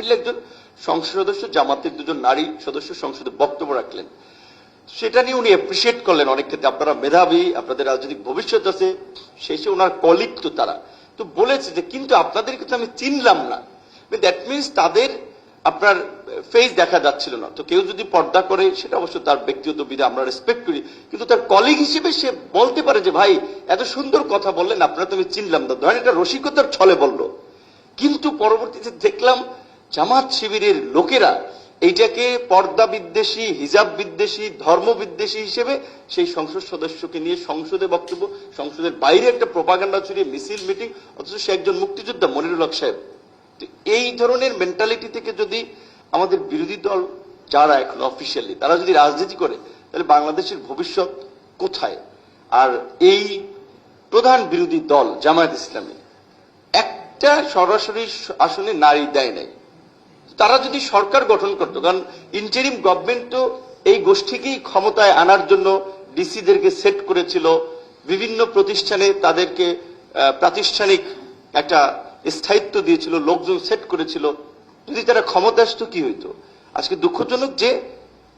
কুমিল্লা একজন সংসদ সদস্য জামাতের দুজন নারী সদস্য সংসদে বক্তব্য রাখলেন, সেটা নিয়ে উনি অ্যাপ্রিসিয়েট করলেন অনেক ক্ষেত্রে। আপনারা মেধাবী, আপনাদের রাজনৈতিক ভবিষ্যৎ আছে, শেষে ওনার কলিগ তো তারা তো বলেছে যে কিন্তু আপনাদেরকে তো আমি চিনলাম না। দ্যাট মিনস তাদের আপনার ফেস দেখা যাচ্ছিল না। তো কেউ যদি পর্দা করে সেটা অবশ্য তার ব্যক্তিগত বিধা, আমরা রেসপেক্ট করি, কিন্তু তার কলিগ হিসেবে সে বলতে পারে যে ভাই এত সুন্দর কথা বললেন, আপনারা তো আমি চিনলাম না। ধরেন এটা রসিকতার ছলে বলল, কিন্তু পরবর্তীতে দেখলাম জামাত শিবিরের লোকেরা এইটাকে পর্দা বিদ্বেষী, হিজাব বিদ্বেষী, ধর্ম বিদ্বেষী হিসেবে সেই সংসদ সদস্যকে নিয়ে সংসদে বক্তব্য, সংসদের বাইরে একটা প্রোপাগান্ডা ছড়িয়ে মিছিল মিটিং, অথচ সে একজন মুক্তিযোদ্ধা মনিরুল হক সাহেব। এই ধরনের মেন্টালিটি থেকে যদি আমাদের বিরোধী দল যারা এখন অফিসিয়ালি তারা যদি রাজনীতি করে, তাহলে বাংলাদেশের ভবিষ্যৎ কোথায়? আর এই প্রধান বিরোধী দল জামায়াত ইসলামী একটা সরাসরি আসনে নারী দেয় নাই। তারা যদি সরকার গঠন করত, কারণ ইন্টারিম গভর্নমেন্ট তো এই গোষ্ঠীকেই ক্ষমতায় আনার জন্য ডিসিদেরকে সেট করেছিল, বিভিন্ন প্রতিষ্ঠানে তাদেরকে প্রাতিষ্ঠানিক একটা স্থায়িত্ব দিয়েছিল, লোকজন সেট করেছিল। যদি তারা ক্ষমতা আসতো কি হইতো? আজকে দুঃখজনক যে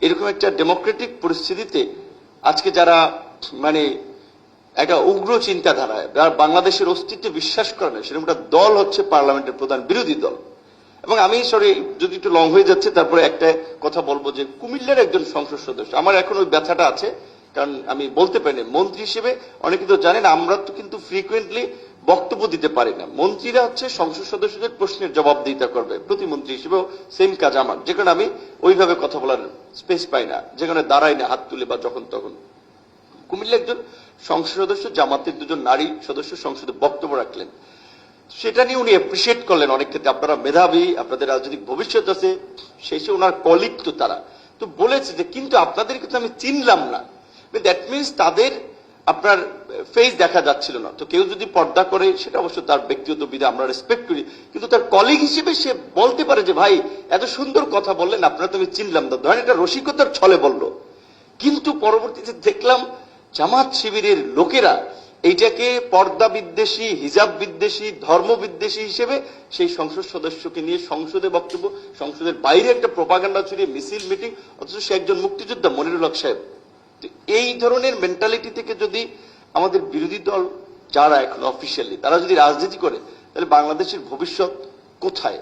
এরকম একটা ডেমোক্রেটিক পরিস্থিতিতে আজকে যারা মানে একটা উগ্র চিন্তাধারায়, যারা বাংলাদেশের অস্তিত্বে বিশ্বাস করে না, সেরকম একটা দল হচ্ছে পার্লামেন্টের প্রধান বিরোধী দল। এবং আমি সরি যদি একটু লং হয়ে যাচ্ছে, তারপরে একটা কথা বলবো যে কুমিল্লার একজন সংসদ সদস্য, আমার এখন ওই ব্যথাটা আছে, কারণ আমি বলতে পারিনি মন্ত্রী হিসেবে। অনেকে তো জানেন আমরা তো কিন্তু ফ্রিকুয়েন্টলি বক্তব্য দিতে পারি না। মন্ত্রীরা হচ্ছে সংসদ সদস্যদের প্রশ্নের জবাবদিহিতা করবে, প্রতিমন্ত্রী হিসেবেও সেম কাজ আমার, যেখানে আমি ওইভাবে কথা বলার স্পেস পাই না, যেখানে দাঁড়াই না হাত তুলে বা যখন তখন। কুমিল্লা একজন সংসদ সদস্য জামাতের দুজন নারী সদস্য সংসদে বক্তব্য রাখলেন, সেটা নিয়ে উনি অ্যাপ্রিসিয়েট করলেন অনেক ক্ষেত্রে। আপনারা মেধাবী, আপনাদের রাজনৈতিক ভবিষ্যৎ আছে, শেষে ওনার কলিগ তো তারা তো বলেছে যে কিন্তু আপনাদেরকে তো আমি চিনলাম না। দ্যাট মিনস তাদের আপনার ফেস দেখা যাচ্ছিল না। তো কেউ যদি পর্দা করে সেটা অবশ্য তার ব্যক্তিগত বিধা, আমরা রেসপেক্ট করি, কিন্তু তার কলিগ হিসেবে সে বলতে পারে যে ভাই এত সুন্দর কথা বললেন, আপনারা তো আমি চিনলাম না। ধরেন এটা রসিকতার ছলে বলল, কিন্তু পরবর্তীতে দেখলাম জামাত শিবিরের লোকেরা এইটাকে পর্দা বিদ্বেষী, হিজাব বিদ্বেষী, ধর্ম বিদ্বেষী হিসেবে সেই সংসদ সদস্যকে নিয়ে সংসদে বক্তব্য, সংসদের বাইরে একটা প্রোপাগান্ডা ছড়িয়ে মিছিল মিটিং, অথচ সে একজন মুক্তিযোদ্ধা মনিরুল হক সাহেব। এই ধরনের মেন্টালিটি থেকে যদি আমাদের বিরোধী দল যারা এখন অফিসিয়ালি তারা যদি রাজনীতি করে, তাহলে বাংলাদেশের ভবিষ্যৎ কোথায়?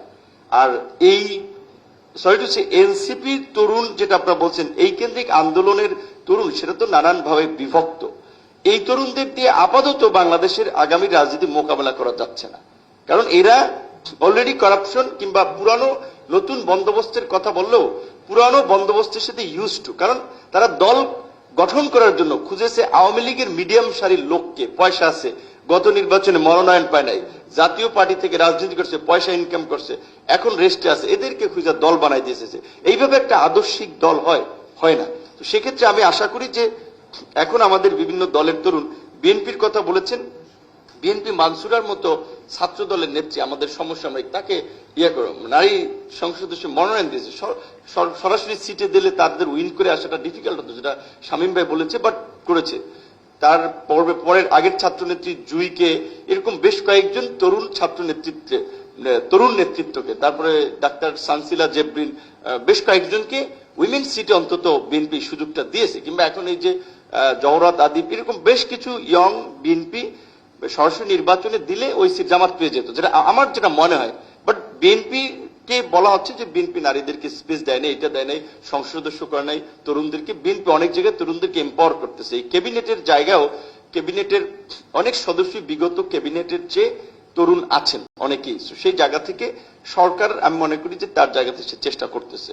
আর এই সরি টু সে এনসিপির তরুণ যেটা আপনারা বলছেন, এই কেন্দ্রিক আন্দোলনের তরুণ, সেটা তো নানানভাবে বিভক্ত। এই তরুণদের দিয়ে আপাতত বাংলাদেশের আগামী রাজনীতি মোকাবেলা করা যাচ্ছে না, কারণ এরা অলরেডি করাপশন কিংবা পুরানো নতুন বন্দোবস্তের কথা বললেও পুরানো বন্দোবস্তের সাথে ইউজ টু, কারণ তারা দল গঠন করার জন্য খুঁজেছে আওয়ামী লীগের মিডিয়াম সারির লোককে, পয়সা আছে, গত নির্বাচনে মনোনয়ন পায় নাই, জাতীয় পার্টি থেকে রাজনীতি করছে, পয়সা ইনকাম করছে, এখন রেস্টে আছে, এদেরকে খুঁজে দল বানাই দিয়েছে। এইভাবে একটা আদর্শিক দল হয় না। তো সেক্ষেত্রে আমি আশা করি যে এখন আমাদের বিভিন্ন দলের তরুণ, বিএনপির কথা বলেছেন, বিএনপি মানসুরার মতো ছাত্র দলের নেত্রী আমাদের সমসাময়িক, তাকে নারী সংসদ সদস্য মনোনয়ন দিয়েছে, সরাসরি সিটে দিলে তাদের উইন করে আসাটা ডিফিকাল্ট হতো, যেটা শামীম ভাই বলেছে, বাট করেছে। তার পরের আগের ছাত্র নেত্রী জুইকে, এরকম বেশ কয়েকজন তরুণ ছাত্র তরুণ নেতৃত্বকে, তারপরে ডাক্তার সানসিলা জেব্রিন, বেশ কয়েকজনকে উইমেন সিটে অন্তত বিএনপি সুযোগটা দিয়েছে। কিংবা এখন এই যে জওহরাত আদিব, এরকম বেশ কিছু ইয়ং বিএনপি সরাসরি নির্বাচনে দিলে ওই সিট জামাত পেয়ে যেত, যেটা আমার যেটা মনে হয়। বাট বিএনপি কে বলা হচ্ছে যে বিএনপি নারীদেরকে স্পেস দেয় নাই, এটা দেয় নাই, সংসদ সদস্য করে নাই তরুণদেরকে। বিএনপি অনেক জায়গায় তরুণদেরকে এম্পাওয়ার করতেছে। এই ক্যাবিনেটের জায়গাও ক্যাবিনেটের অনেক সদস্য বিগত ক্যাবিনেটের চেয়ে তরুণ আছেন অনেকেই। সেই জায়গা থেকে সরকার আমি মনে করি যে তার জায়গাতে সে চেষ্টা করতেছে।